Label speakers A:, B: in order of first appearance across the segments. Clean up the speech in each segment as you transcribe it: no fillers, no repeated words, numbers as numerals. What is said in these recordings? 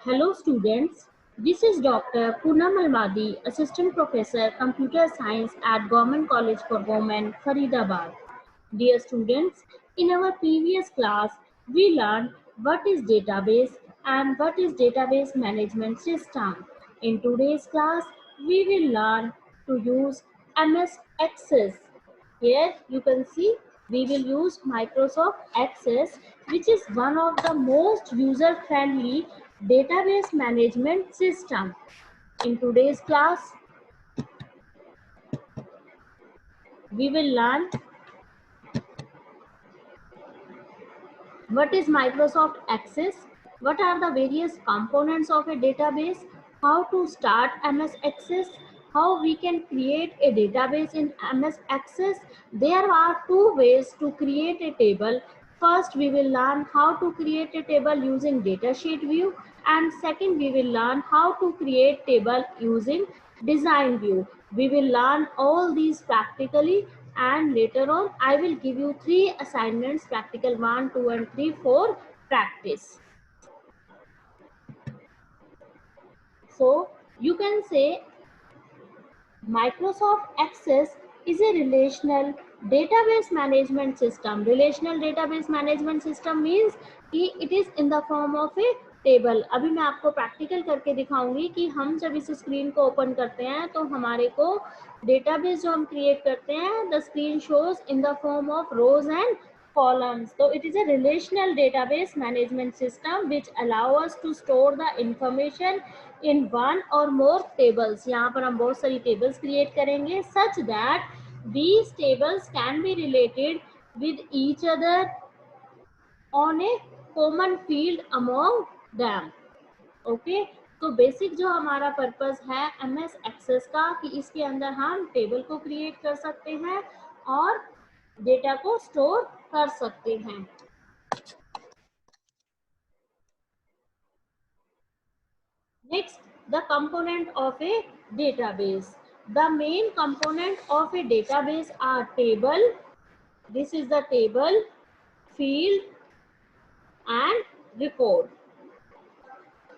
A: Hello students, this is Dr. Poonam Almadi, Assistant Professor, Computer Science at Government College for Women, Faridabad. Dear students, in our previous class, we learned what is database and what is database management system. In today's class, we will learn to use MS Access. Here you can see we will use Microsoft Access, which is one of the most user-friendly database management system. In today's class, we will learn what is Microsoft Access, what are the various components of a database, how to start MS Access, how we can create a database in MS Access. There are two ways to create a table. First, we will learn how to create a table using datasheet view, and second, we will learn how to create table using design view. We will learn all these practically, and later on I will give you 3 assignments, practical 1, 2 and 3 for practice. So you can say Microsoft Access is a relational database management system. Relational database management system means कि it is in the form of a table. अभी मैं आपको practical करके दिखाऊंगी कि हम जब इस स्क्रीन को ओपन करते हैं तो हमारे को डेटाबेस जो हम क्रिएट करते हैं, the screen shows in the form of rows and columns. So it is a relational database management system which allow us to store the information in one or more tables. यहाँ पर हम बहुत सारी tables create करेंगे such that these tables can be related with each other on a common field among them. Okay? तो basic जो हमारा purpose है MS एक्सेस का कि इसके अंदर हम टेबल को क्रिएट कर सकते हैं और डेटा को स्टोर कर सकते हैं. Next, the component of a database. The main component of a database are table. This is the table, field and record.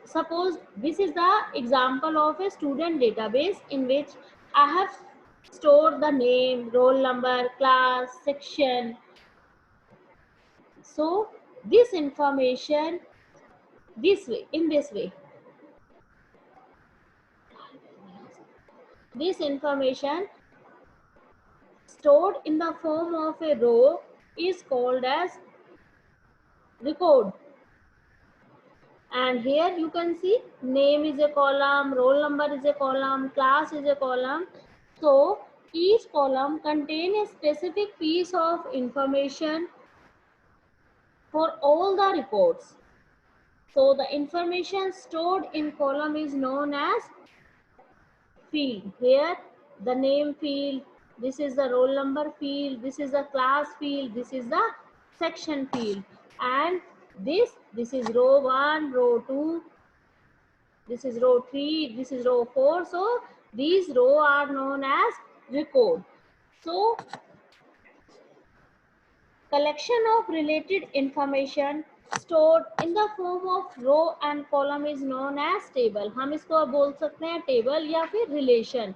A: Suppose this is the example of a student database in which I have stored the name, roll number, class, section. So this information in this way. This information stored in the form of a row is called as record. And here you can see name is a column, roll number is a column, class is a column. So each column contains a specific piece of information for all the records. So the information stored in column is known as field. Here the name field, this is the roll number field, this is the class field, this is the section field, and this is row 1, row 2, this is row 3, this is row 4. So these row are known as record. So collection of related information stored in the form of row and column is known as table. हम इसको बोल सकते हैं table या फिर relation.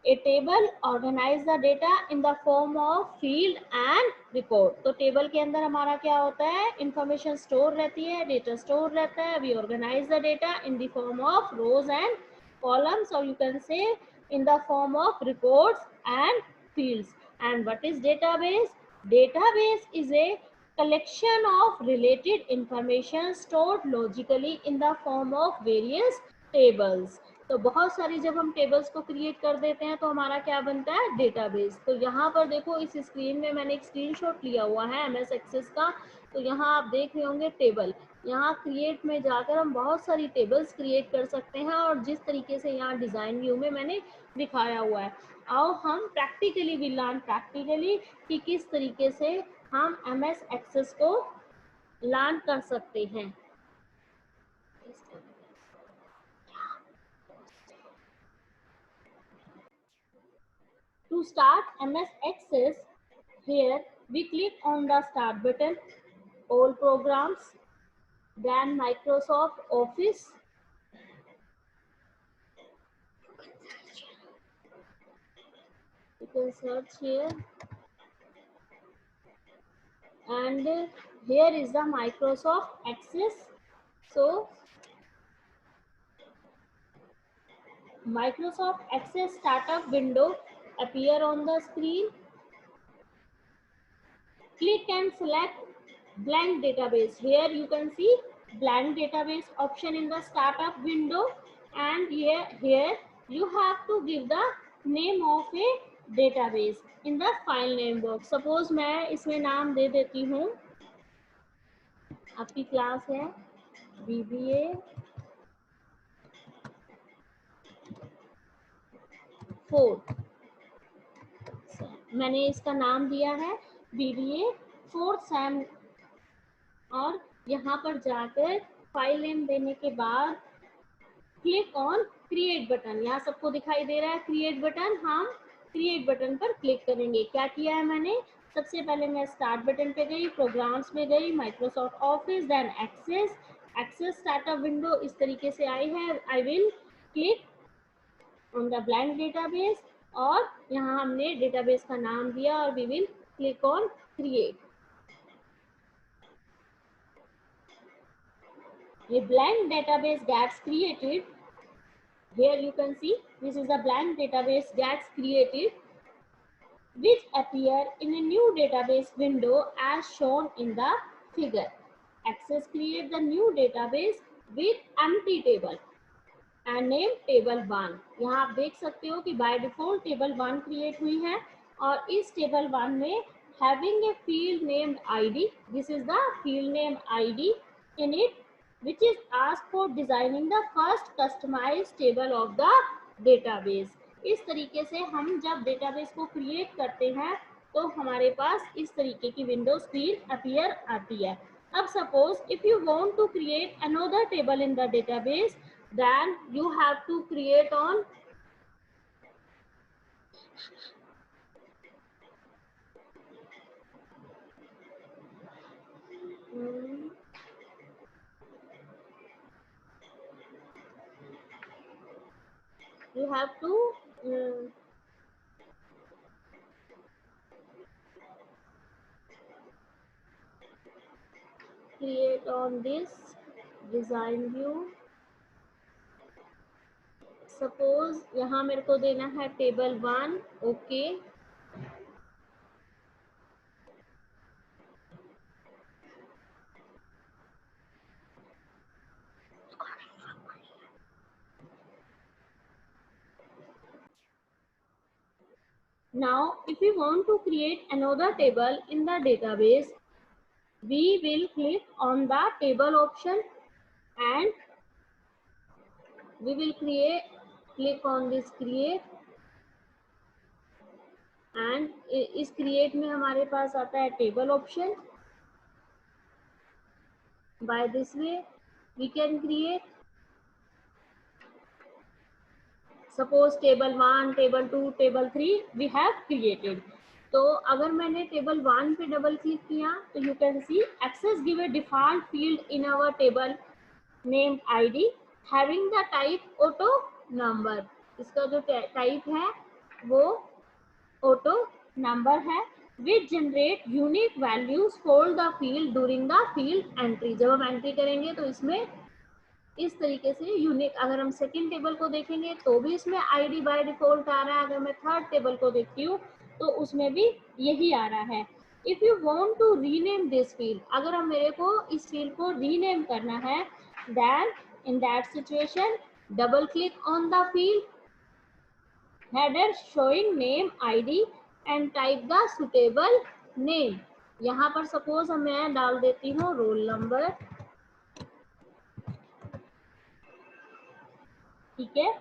A: A table organize the data in the form of field and record. तो table के अंदर हमारा क्या होता है, information store रहती है, data store रहता है. We organize the data in the form of rows and columns, or you can say in the form of records and fields. And what is database? Database is a collection of related information stored logically in the form of various tables. तो बहुत सारी जब हम tables को create कर देते हैं तो हमारा क्या बनता है, डेटाबेस. तो यहाँ पर देखो इस स्क्रीन में मैंने एक स्क्रीनशॉट लिया हुआ है MS एक्सेस का. तो यहाँ आप देख रहे होंगे टेबल. यहाँ क्रिएट में जाकर हम बहुत सारी टेबल्स क्रिएट कर सकते हैं और जिस तरीके से यहाँ डिज़ाइन व्यू में मैंने दिखाया हुआ है. आओ हम प्रैक्टिकली भी लर्न प्रैक्टिकली कि किस तरीके से हम MS एक्सेस को लर्न कर सकते हैं. To start MS Access, here we click on the Start button, All Programs, then Microsoft Office, you can search here, and here is the Microsoft Access. So Microsoft Access startup window appear on the screen. Click and select blank database. Here you can see blank database option in the startup window, and here you have to give the name of a database in the file name box. Suppose मैं इसमें नाम दे देती हूँ, आपकी class है BBA 4, मैंने इसका नाम दिया है BBA 4 सैम, और यहाँ पर जाकर फाइल नेम देने के बाद क्लिक ऑन क्रिएट बटन, यहाँ सबको दिखाई दे रहा है क्रिएट बटन, हम क्रिएट बटन पर क्लिक करेंगे। क्या किया है मैंने, सबसे पहले मैं स्टार्ट बटन पे गई, प्रोग्राम्स में गई, Microsoft office, then Access, Access startup window इस तरीके से आई है। I will click on the blank database, और यहाँ हमने डेटाबेस का नाम दिया, और we will click on create. A blank database gets created. Here you can see this is a blank database gets created, which appear in a new database window as shown in the figure. Access create the new database with empty table and name table 1. यहाँ आप देख सकते हो कि by default table 1 create हुई है, और इस table 1 में having a field named ID, this is the field name ID in it, which is asked for designing the first customized table of the database. इस तरीके से हम जब डेटाबेस को क्रिएट करते हैं तो हमारे पास इस तरीके की विंडो स्क्रीन अपीयर आती है। अब suppose if you want to create another table in the database, then you have to create on you have to create on this design view। Suppose यहाँ मेरे को देना है table 1, okay. Now, if we want to create another table in the database, we will click on the table option and we will click on this create, and इस create में हमारे पास आता है table option। By this way, we can create suppose table 1, table 2, table 3 we have created। तो अगर मैंने table 1 पे double click किया तो you can see Access give a default field in our table name ID having the type auto number. इसका जो type है वो ऑटो नंबर है, which generate unique values for the field during the field entry. जब हम entry करेंगे तो इसमें इस तरीके से यूनिक, अगर हम सेकंड टेबल को देखेंगे तो भी इसमें आईडी बाय डिफॉल्ट आ रहा है, अगर मैं थर्ड टेबल को देखती हूँ तो उसमें भी यही आ रहा है। If you want to rename this field, अगर हम मेरे को इस फील्ड को रीनेम करना है, then in that situation double click on the field header showing name ID and type the suitable name. यहाँ पर सपोज मैं डाल देती हूँ रोल नंबर, ठीक है।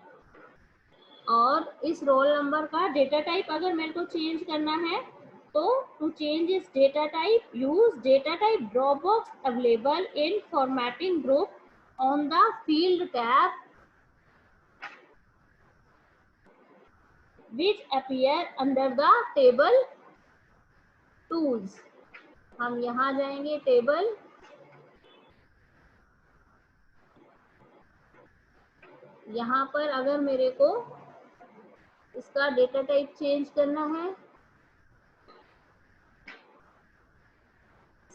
A: और इस रोल नंबर का डेटा टाइप अगर मेरे को चेंज करना है तो टू चेंज इस data type use data type drop box available in formatting group on the field tab which appear under the table tools. हम यहाँ जाएंगे टेबल यहाँ पर अगर मेरे को इसका डेटा टाइप चेंज करना है,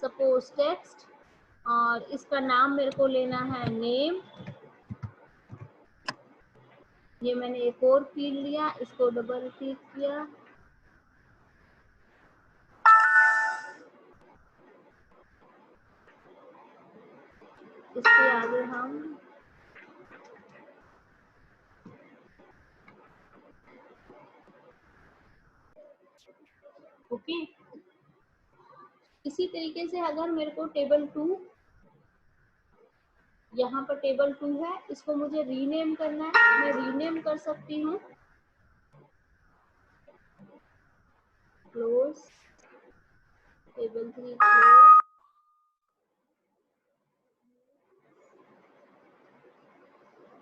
A: सपोज टेक्स्ट, और इसका नाम मेरे को लेना है नेम। ये मैंने एक और फील्ड लिया, इसको डबल क्लिक किया, इसके आगे हम ओके। इसी तरीके से अगर मेरे को टेबल 2, यहाँ पर टेबल 2 है, इसको मुझे रीनेम करना है, मैं रीनेम कर सकती हूँ, क्लोज टेबल 3 क्लोज,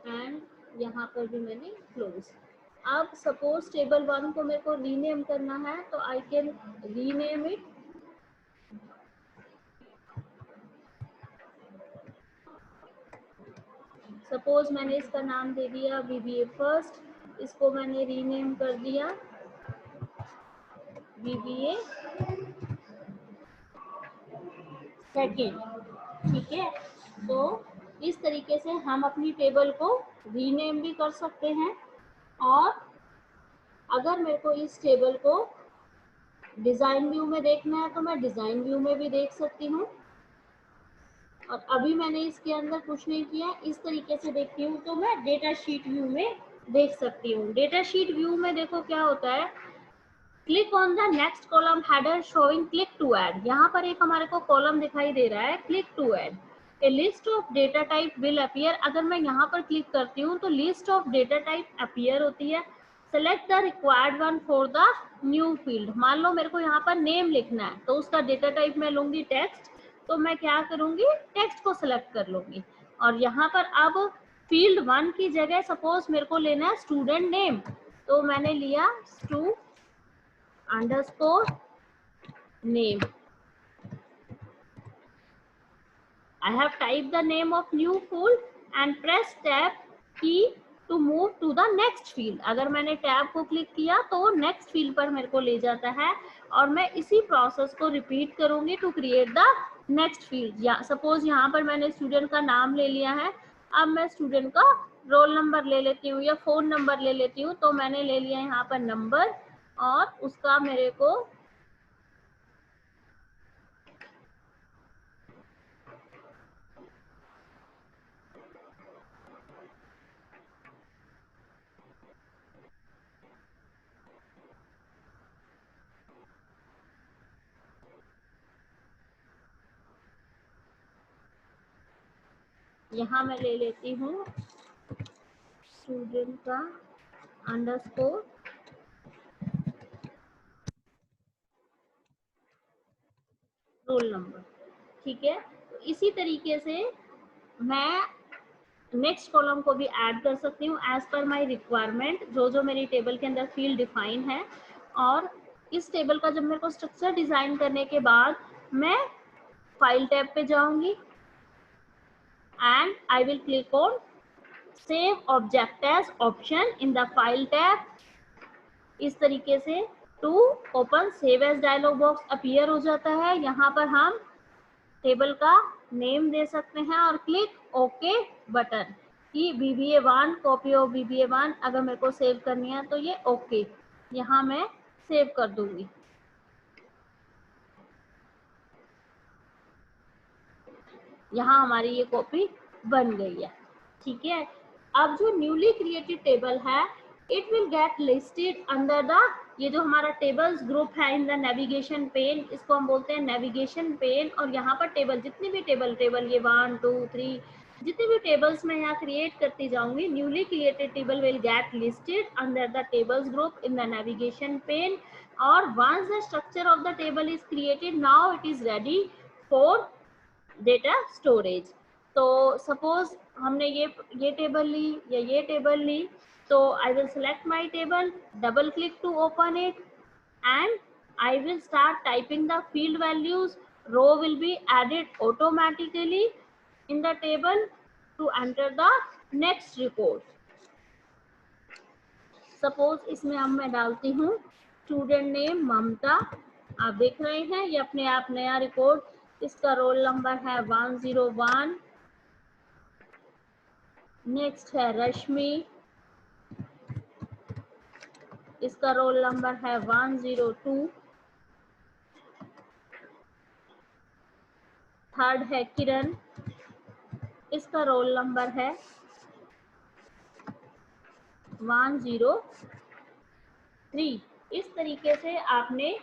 A: एंड यहाँ पर भी मैंने क्लोज। अब सपोज टेबल 1 को मेरे को रीनेम करना है, तो I can rename it, suppose मैंने इसका नाम दे दिया बीबीए फर्स्ट, इसको मैंने रीनेम कर दिया बीबीए सेकेंड। ठीक है, तो इस तरीके से हम अपनी टेबल को रीनेम भी कर सकते हैं, और अगर मेरे को इस टेबल को डिजाइन व्यू में देखना है तो मैं डिजाइन व्यू में भी देख सकती हूँ। और अभी मैंने इसके अंदर कुछ नहीं किया, इस तरीके से देखती हूँ तो मैं डेटा शीट व्यू में देख सकती हूँ। डेटा शीट व्यू में देखो क्या होता है, click on the next column header showing click to add. यहाँ पर एक हमारे को कॉलम दिखाई दे रहा है click to add, a list of data type will appear. अगर मैं यहाँ पर क्लिक करती हूँ तो list of data type appear होती है। Select the required one for the new field. मान लो मेरे को यहाँ पर नेम लिखना है, तो उसका डेटा टाइप मैं लूंगी टेक्स्ट, तो मैं क्या करूंगी, टेक्स्ट को सिलेक्ट कर लूंगी। और यहाँ पर अब फील्ड 1 की जगह सपोज मेरे को लेना है स्टूडेंट नेम, तो मैंने लिया stu underscore name. I have typed the name of new field and press tab key to move to the next field। अगर मैंने टैब को क्लिक किया तो वो नेक्स्ट फील्ड पर मेरे को ले जाता है, और मैं इसी प्रोसेस को रिपीट करूंगी to create the next field. या सपोज यहाँ पर मैंने स्टूडेंट का नाम ले लिया है, अब मैं स्टूडेंट का रोल नंबर ले लेती हूँ या फोन नंबर ले लेती हूँ, तो मैंने ले लिया यहाँ पर नंबर, और उसका मेरे को यहाँ मैं ले लेती हूँ स्टूडेंट का अंडरस्कोर रोल नंबर। ठीक है, तो इसी तरीके से मैं नेक्स्ट कॉलम को भी ऐड कर सकती हूँ एज पर माय रिक्वायरमेंट, जो जो मेरी टेबल के अंदर फील्ड डिफाइन है। और इस टेबल का जब मेरे को स्ट्रक्चर डिजाइन करने के बाद मैं फाइल टैब पे जाऊंगी and I will click on save object as option in the file tab. इस तरीके से to open save as dialog box appear हो जाता है। यहाँ पर हम टेबल का नेम दे सकते हैं और क्लिक ओके बटन कि BBA1 कॉपी ऑफ BBA1 अगर मेरे को सेव करनी है तो ये ओके, यहाँ मैं सेव कर दूंगी। यहाँ हमारी ये कॉपी बन गई है। ठीक है, अब जो न्यूली क्रिएटेड टेबल है it will get listed under the, ये जो हमारा टेबल्स ग्रुप है इन द नेविगेशन पेन, इसको हम बोलते हैं नेविगेशन पेन। और यहाँ पर टेबल जितनी भी टेबल ये 1 2 3 जितनी भी टेबल्स मैं यहाँ क्रिएट करती जाऊंगी, newly created table will get listed under the tables group in the navigation pane. और once the structure of the table is created, now it is ready for data storage. तो suppose हमने ये table ली या ये table ली, तो I will select my table, double click to open it and I will start typing the field values. Row will be added automatically in the table to enter the next report. Suppose इसमें अब मैं डालती हूँ student name ममता, आप देख रहे हैं ये अपने आप नया रिकॉर्ड, इसका रोल नंबर है 101, नेक्स्ट है रश्मि, इसका रोल नंबर है 102, थर्ड है किरण, इसका रोल नंबर है 103। इस तरीके से आपने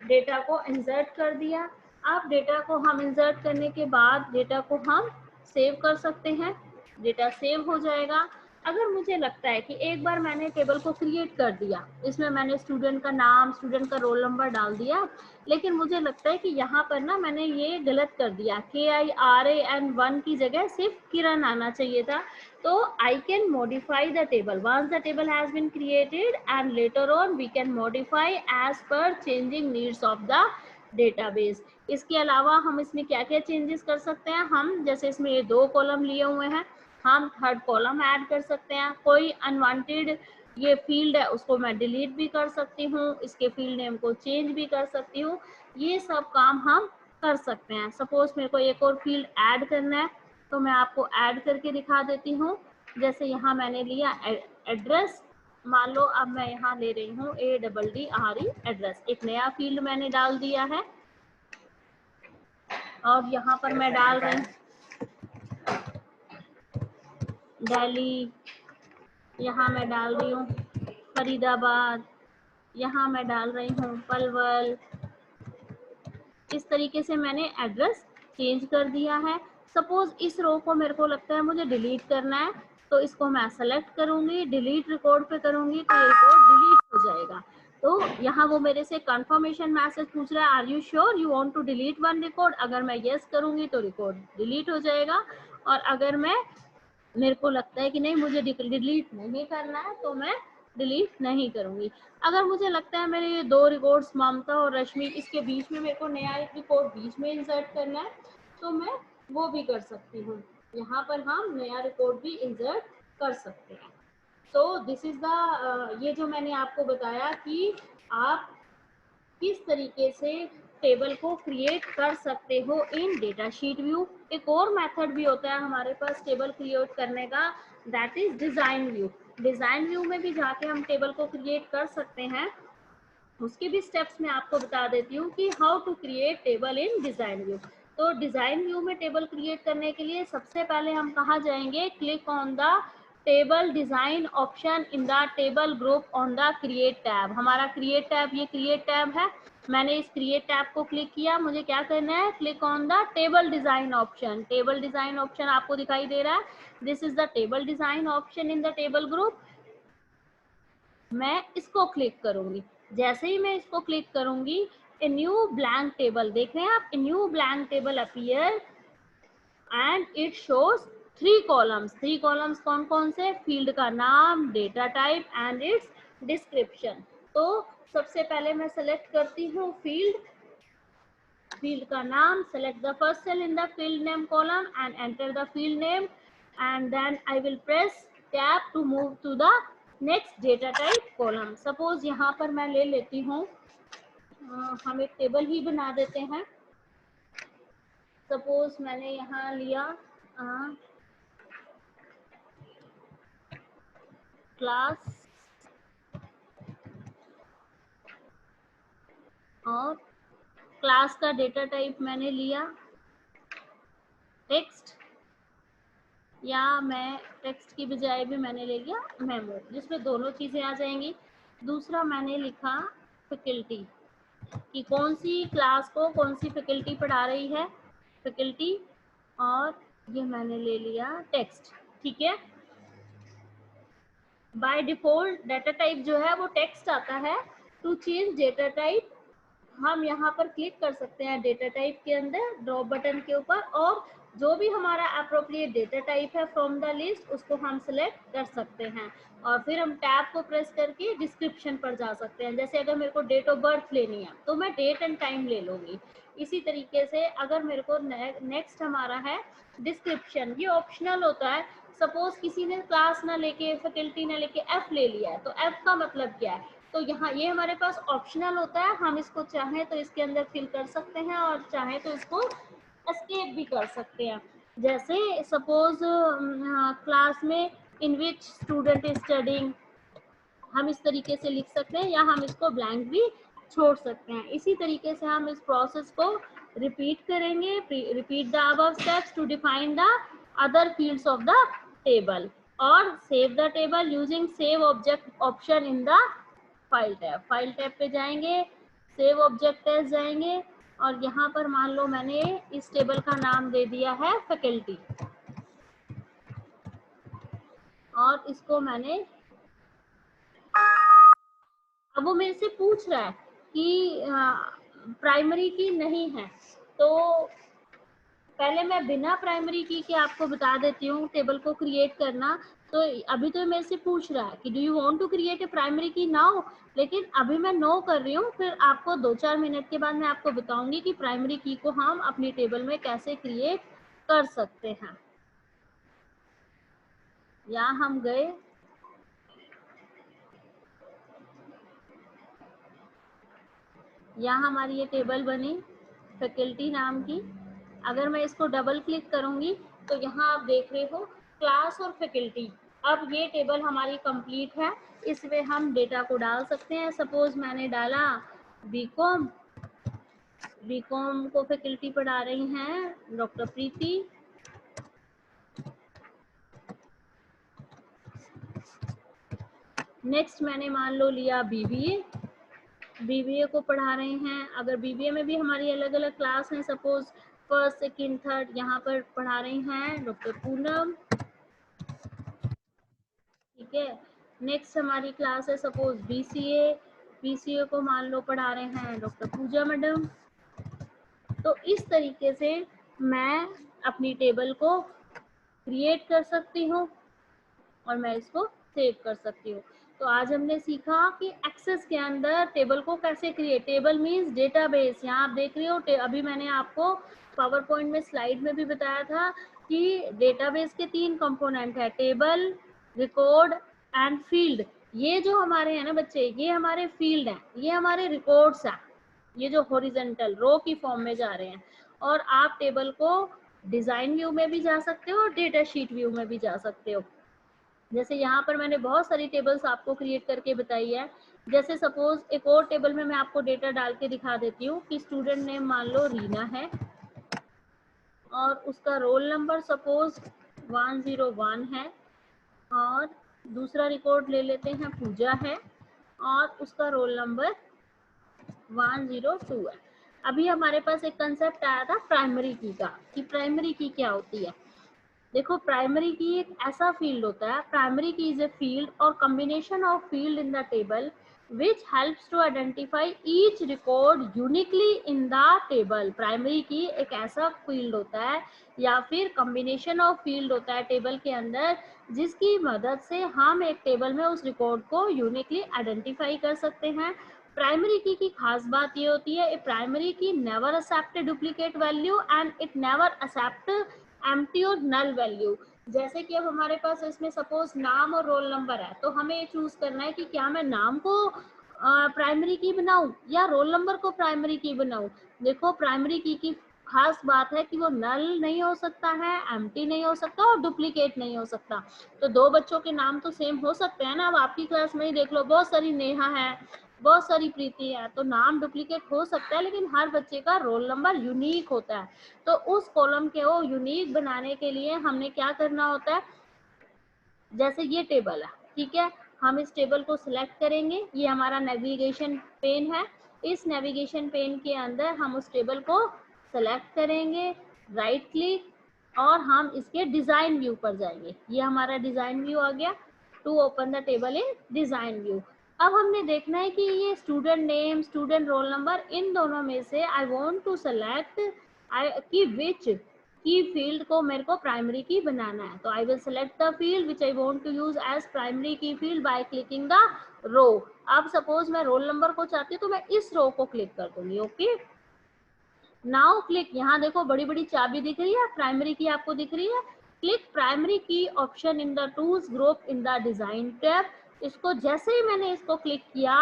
A: डेटा को इंसर्ट कर दिया। आप डेटा को हम इंसर्ट करने के बाद डेटा को हम सेव कर सकते हैं, डेटा सेव हो जाएगा। अगर मुझे लगता है कि एक बार मैंने टेबल को क्रिएट कर दिया, इसमें मैंने स्टूडेंट का नाम, स्टूडेंट का रोल नंबर डाल दिया, लेकिन मुझे लगता है कि यहाँ पर ना मैंने ये गलत कर दिया, KIRAN1 की जगह सिर्फ किरण आना चाहिए था, तो I can modify the table once the table has been created and later on we can modify as per changing needs of the database। इसके अलावा हम इसमें क्या क्या चेंजेस कर सकते हैं, हम जैसे इसमें ये 2 कॉलम लिए हुए हैं, हम थर्ड कॉलम ऐड कर सकते हैं, कोई अनवांटेड ये फील्ड है उसको मैं डिलीट भी कर सकती हूँ, इसके फील्ड नेम को चेंज भी कर सकती हूँ, ये सब काम हम कर सकते हैं। सपोज मेरे को एक और फील्ड ऐड करना है तो मैं आपको ऐड करके दिखा देती हूँ। जैसे यहाँ मैंने लिया एड्रेस, मान लो अब मैं यहाँ ले रही हूँ ADDRE एड्रेस, एक नया फील्ड मैंने डाल दिया है और यहाँ पर मैं डाल रही हूँ दिल्ली, यहाँ मैं डाल रही हूँ फरीदाबाद, यहाँ मैं डाल रही हूँ पलवल। इस तरीके से मैंने एड्रेस चेंज कर दिया है। सपोज इस रो को मेरे को लगता है मुझे डिलीट करना है, तो इसको मैं सेलेक्ट करूंगी, डिलीट रिकॉर्ड पे करूंगी तो ये रिकॉर्ड डिलीट हो जाएगा। तो यहाँ वो मेरे से कंफर्मेशन मैसेज पूछ रहा है, are you sure you want to delete one record, अगर मैं यस करूंगी तो रिकॉर्ड डिलीट हो जाएगा, और अगर मेरे को लगता है कि नहीं मुझे डिलीट नहीं करना है तो मैं डिलीट नहीं करूंगी। अगर मुझे लगता है मेरे ये 2 रिकॉर्ड्स ममता और रश्मि, इसके बीच में मेरे को नया एक रिकॉर्ड बीच में इंसर्ट करना है तो मैं वो भी कर सकती हूँ, यहाँ पर हम नया रिकॉर्ड भी इंसर्ट कर सकते हैं। तो दिस इज द ये जो मैंने आपको बताया कि आप किस तरीके से टेबल को क्रिएट कर सकते हो इन डेटा शीट व्यू। एक और मेथड भी होता है हमारे पास टेबल क्रिएट करने का, that is design view. Design view में भी जाके हम टेबल को क्रिएट कर सकते हैं, उसके भी स्टेप्स मैं आपको बता देती हूँ कि how to create table in design view. तो डिजाइन व्यू में टेबल क्रिएट करने के लिए सबसे पहले हम कहाँ जाएंगे, click on the table design option in the table group on the create tab. हमारा क्रिएट टैब ये क्रिएट टैब है, मैंने इस क्रिएट टैब को क्लिक किया, मुझे क्या करना है, click on the table design option. Table design option आपको दिखाई दे रहा है, this is the table design option in the table group. मैं इसको क्लिक करूंगी, जैसे ही मैं इसको क्लिक करूंगी ए न्यू ब्लैंक टेबल, देख रहे हैं आप, a new blank table appear and it shows 3 columns. 3 columns कौन कौन से, फील्ड का नाम, data type and it's description. तो सबसे पहले मैं सेलेक्ट करती हूँ फील्ड का नाम, select the first cell in the field name column and enter the field name, and then I will press tab to move to the next data type column। suppose यहाँ पर मैं ले लेती हूँ, हम एक टेबल ही बना देते हैं। suppose मैंने यहाँ लिया क्लास और क्लास का डेटा टाइप मैंने लिया टेक्स्ट, या मैं टेक्स्ट की बजाय भी मैंने ले लिया मेमो, जिसमें दोनों चीज़ें आ जाएंगी। दूसरा मैंने लिखा फैकल्टी, कि कौन सी क्लास को कौन सी फैकल्टी पढ़ा रही है, फैकल्टी, और ये मैंने ले लिया टेक्स्ट। ठीक है, बाय डिफॉल्ट डेटा टाइप जो है वो टेक्स्ट आता है। टू चेंज डेटा टाइप हम यहाँ पर क्लिक कर सकते हैं डेटा टाइप के अंदर ड्रॉप बटन के ऊपर, और जो भी हमारा अप्रोप्रिएट डेटा टाइप है फ्रॉम द लिस्ट उसको हम सिलेक्ट कर सकते हैं, और फिर हम टैब को प्रेस करके डिस्क्रिप्शन पर जा सकते हैं। जैसे अगर मेरे को डेट ऑफ बर्थ लेनी है तो मैं डेट एंड टाइम ले लूँगी। इसी तरीके से अगर मेरे को नेक्स्ट हमारा है डिस्क्रिप्शन, ये ऑप्शनल होता है। सपोज किसी ने क्लास ना लेके, फैकल्टी ना लेके एफ ले लिया है, तो एफ का मतलब क्या है? तो यहाँ ये हमारे पास ऑप्शनल होता है, हम इसको चाहें तो इसके अंदर फिल कर सकते हैं और चाहें तो इसको एस्केप भी कर सकते हैं। जैसे सपोज क्लास में इन विच स्टूडेंट इज स्टडिंग, हम इस तरीके से लिख सकते हैं, या हम इसको ब्लैंक भी छोड़ सकते हैं। इसी तरीके से हम इस प्रोसेस को रिपीट करेंगे। Repeat the above steps to define the other fields of the table और save the table using save object option in the file tab. File tab पे जाएंगे, सेव ऑब्जेक्ट एज जाएंगे और यहाँ पर मान लो मैंने इस टेबल का नाम दे दिया है फैकल्टी, और इसको मैंने, अब वो मेरे से पूछ रहा है कि प्राइमरी की नहीं है, तो पहले मैं बिना प्राइमरी की के आपको बता देती हूँ टेबल को क्रिएट करना। तो अभी तो मेरे से पूछ रहा है कि do you want to create a primary key now, लेकिन अभी मैं नो कर रही हूँ, फिर आपको 2-4 मिनट के बाद मैं आपको बताऊंगी कि प्राइमरी की को हम अपनी टेबल में कैसे क्रिएट कर सकते हैं। यहाँ हम गए, यहाँ हमारी ये टेबल बनी फैकल्टी नाम की। अगर मैं इसको डबल क्लिक करूंगी तो यहाँ आप देख रहे हो क्लास और फैकल्टी। अब ये टेबल हमारी कंप्लीट है, इसमें हम डेटा को डाल सकते हैं। सपोज मैंने डाला बीकॉम, बीकॉम को फैकल्टी पढ़ा रही हैं डॉक्टर प्रीति। नेक्स्ट मैंने मान लो लिया बीबीए, बीबीए को पढ़ा रहे हैं। अगर बीबीए में भी हमारी अलग अलग क्लास हैं, सपोज फर्स्ट सेकंड थर्ड, यहाँ पर पढ़ा रही हैं डॉक्टर पूनम, ठीक है। नेक्स्ट हमारी क्लास है सपोज बीसीए, बीसीए को मान लो पढ़ा रहे हैं डॉक्टर पूजा मैडम। तो इस तरीके से मैं अपनी टेबल को क्रिएट कर सकती हूँ और मैं इसको सेव कर सकती हूँ। तो आज हमने सीखा कि एक्सेस के अंदर टेबल को कैसे क्रिएट, टेबल मीन्स डेटाबेस। यहाँ आप देख रहे हो, अभी मैंने आपको पावर पॉइंट में स्लाइड में भी बताया था कि डेटाबेस के 3 कंपोनेंट है, टेबल, रिकॉर्ड एंड फील्ड। ये जो हमारे हैं ना बच्चे, ये हमारे फील्ड हैं, ये हमारे रिकॉर्ड्स हैं, ये जो हॉरिजॉन्टल रो की फॉर्म में जा रहे हैं। और आप टेबल को डिजाइन व्यू में भी जा सकते हो और डेटा शीट व्यू में भी जा सकते हो। जैसे यहाँ पर मैंने बहुत सारी टेबल्स आपको क्रिएट करके बताई है। जैसे सपोज एक और टेबल में मैं आपको डेटा डाल के दिखा देती हूँ कि स्टूडेंट नेम मान लो रीना है और उसका रोल नंबर सपोज 101 है, और दूसरा रिकॉर्ड ले लेते हैं पूजा है और उसका रोल नंबर 102 है। अभी हमारे पास एक कंसेप्ट आया था प्राइमरी की का, कि प्राइमरी की क्या होती है। देखो प्राइमरी की एक ऐसा फील्ड होता है, प्राइमरी की इज ए फील्ड और combination of field in the table which helps to identify each record uniquely in the table। Primary की एक ऐसा फील्ड होता है या फिर कॉम्बिनेशन ऑफ फील्ड होता है टेबल के अंदर, जिसकी मदद से हम एक टेबल में उस रिकॉर्ड को यूनिकली आइडेंटिफाई कर सकते हैं। प्राइमरी की खास बात ये होती है, primary key never accept duplicate value and it never accept empty और नल वैल्यू। जैसे कि अब हमारे पास इसमें सपोज नाम और रोल नंबर है, तो हमें ये चूज करना है कि क्या मैं नाम को प्राइमरी की बनाऊं या रोल नंबर को प्राइमरी की बनाऊं। देखो प्राइमरी की खास बात है कि वो नल नहीं हो सकता है, एम्प्टी नहीं हो सकता और डुप्लीकेट नहीं हो सकता। तो 2 बच्चों के नाम तो सेम हो सकते हैं ना। अब आपकी क्लास में ही देख लो, बहुत सारी नेहा है, बहुत सारी प्रीति है, तो नाम डुप्लीकेट हो सकता है, लेकिन हर बच्चे का रोल नंबर यूनिक होता है। तो उस कॉलम के वो यूनिक बनाने के लिए हमने क्या करना होता है, जैसे ये टेबल है, ठीक है, हम इस टेबल को सिलेक्ट करेंगे, ये हमारा नेविगेशन पेन है। इस नेविगेशन पेन के अंदर हम उस टेबल को सिलेक्ट करेंगे, राइट क्लिक, और हम इसके डिजाइन व्यू पर जाएंगे। ये हमारा डिजाइन व्यू आ गया। To open the table in design view. अब हमने देखना है कि ये student name, student roll number, इन दोनों में से आई वांट टू सेलेक्ट कि विच की फील्ड को मेरे को प्राइमरी की बनाना है। तो I will select the field which I want to use as primary key field by clicking the row. अब सपोज मैं रोल नंबर को चाहती हूँ तो मैं इस रो को क्लिक कर दूंगी। Okay, now click. यहाँ देखो बड़ी बड़ी चाबी दिख रही है, प्राइमरी की आपको दिख रही है। क्लिक प्राइमरी की option in the tools group in the design tab. इसको जैसे ही मैंने इसको क्लिक किया,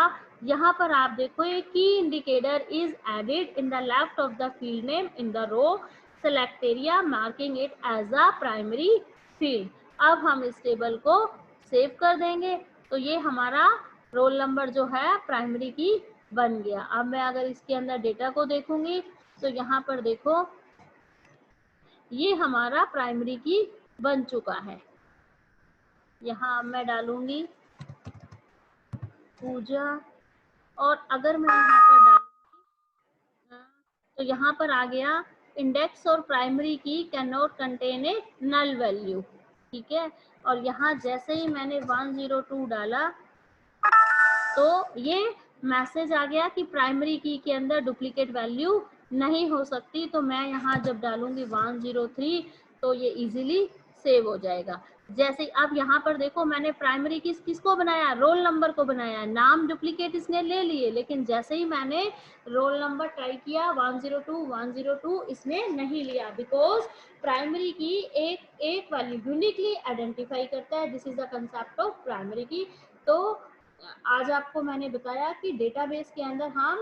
A: यहाँ पर आप देखो ये key indicator is added in the left of the field name in the row select area marking it as a primary field. अब हम इस टेबल को सेव कर देंगे तो ये हमारा रोल नंबर जो है प्राइमरी की बन गया। अब मैं अगर इसके अंदर डेटा को देखूंगी तो यहाँ पर देखो ये हमारा प्राइमरी की बन चुका है। यहाँ मैं डालूंगी पूजा और अगर मैं यहाँ पर डालूंगी तो यहाँ पर आ गया इंडेक्स और primary key can not contain a null value. ठीक है, और यहाँ जैसे ही मैंने 102 डाला तो ये मैसेज आ गया कि प्राइमरी की के अंदर डुप्लीकेट वैल्यू नहीं हो सकती। तो मैं यहाँ जब डालूंगी 103 तो ये इजीली सेव हो जाएगा। जैसे अब यहाँ पर देखो मैंने प्राइमरी की किसको बनाया, रोल नंबर को बनाया। नाम डुप्लीकेट इसने ले लिए, लेकिन जैसे ही मैंने रोल नंबर टाइप किया 102 इसने नहीं लिया, बिकॉज प्राइमरी की एक वैल्यू यूनिकली आइडेंटिफाई करता है। This is the concept of primary की। तो आज आपको मैंने बताया कि डेटाबेस के अंदर हम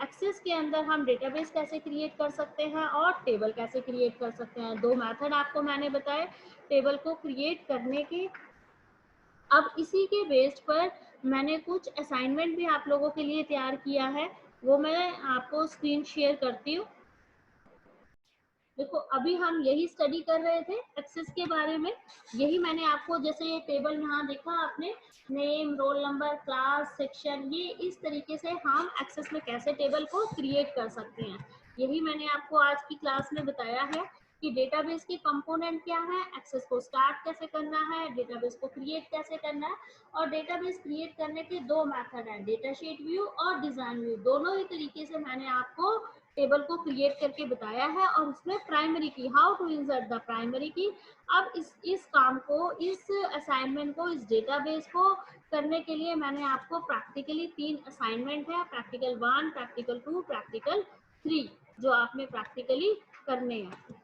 A: एक्सेस के अंदर हम डेटाबेस कैसे क्रिएट कर सकते हैं और टेबल कैसे क्रिएट कर सकते हैं। दो मेथड आपको मैंने बताए टेबल को क्रिएट करने के। अब इसी के बेस्ड पर मैंने कुछ असाइनमेंट भी आप लोगों के लिए तैयार किया है, वो मैं आपको स्क्रीन शेयर करती हूँ। देखो अभी हम यही स्टडी कर रहे थे एक्सेस के बारे में। यही मैंने आपको जैसे ये टेबल यहाँ देखा आपने, name, roll number, class, section, ये इस तरीके से हम एक्सेस में कैसे टेबल को क्रिएट कर सकते हैं, यही मैंने आपको आज की क्लास में बताया है कि डेटाबेस के कंपोनेंट क्या है, एक्सेस को स्टार्ट कैसे करना है, डेटाबेस को क्रिएट कैसे करना है। और डेटाबेस क्रिएट करने के दो मेथड हैं, डेटा शीट व्यू और डिजाइन व्यू। दोनों ही तरीके से मैंने आपको टेबल को क्रिएट करके बताया है। और उसमें primary key, how to insert the primary key. अब इस काम को, इस असाइनमेंट को, इस डेटाबेस को करने के लिए मैंने आपको प्रैक्टिकली 3 असाइनमेंट है, प्रैक्टिकल 1, प्रैक्टिकल 2, प्रैक्टिकल 3, जो आपने प्रैक्टिकली करने हैं।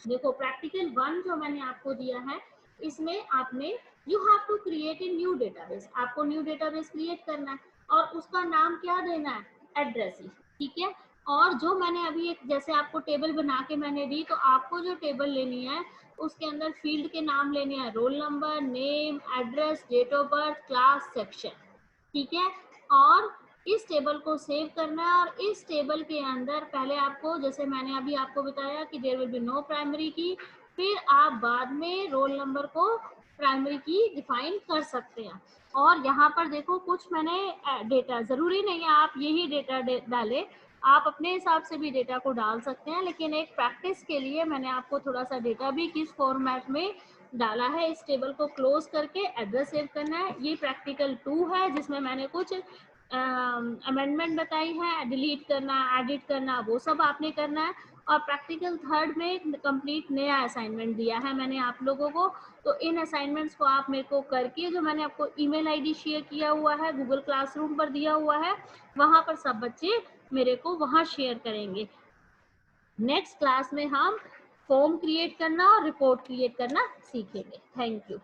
A: देखो प्रैक्टिकल 1 जो मैंने आपको दिया है, इसमें आपने you have to create a new database, आपको न्यू डेटाबेस क्रिएट करना है और उसका नाम क्या देना है, एड्रेस ही। ठीक है, और जो मैंने अभी एक जैसे आपको टेबल बना के मैंने दी, तो आपको जो टेबल लेनी है उसके अंदर फील्ड के नाम लेने हैं, roll number, name, address, date of birth, class, section. ठीक है, और इस टेबल को सेव करना है। और इस टेबल के अंदर पहले आपको, जैसे मैंने अभी आपको बताया कि there will be no primary key, फिर आप बाद में रोल नंबर को प्राइमरी की डिफाइन कर सकते हैं। और यहाँ पर देखो कुछ मैंने डेटा, जरूरी नहीं है आप यही डेटा डालें, आप अपने हिसाब से भी डेटा को डाल सकते हैं, लेकिन एक प्रैक्टिस के लिए मैंने आपको थोड़ा सा डेटा भी किस फॉर्मेट में डाला है। इस टेबल को क्लोज करके एड्रेस सेव करना है। ये प्रैक्टिकल 2 है जिसमें मैंने कुछ अमेंडमेंट बताई है, डिलीट करना, एडिट करना, वो सब आपने करना है। और प्रैक्टिकल 3 में कंप्लीट नया असाइनमेंट दिया है मैंने आप लोगों को। तो इन असाइनमेंट्स को आप मेरे को करके, जो मैंने आपको ईमेल आईडी शेयर किया हुआ है, गूगल क्लासरूम पर दिया हुआ है, वहां पर सब बच्चे मेरे को वहां शेयर करेंगे। नेक्स्ट क्लास में हम फॉर्म क्रिएट करना और रिपोर्ट क्रिएट करना सीखेंगे। Thank you.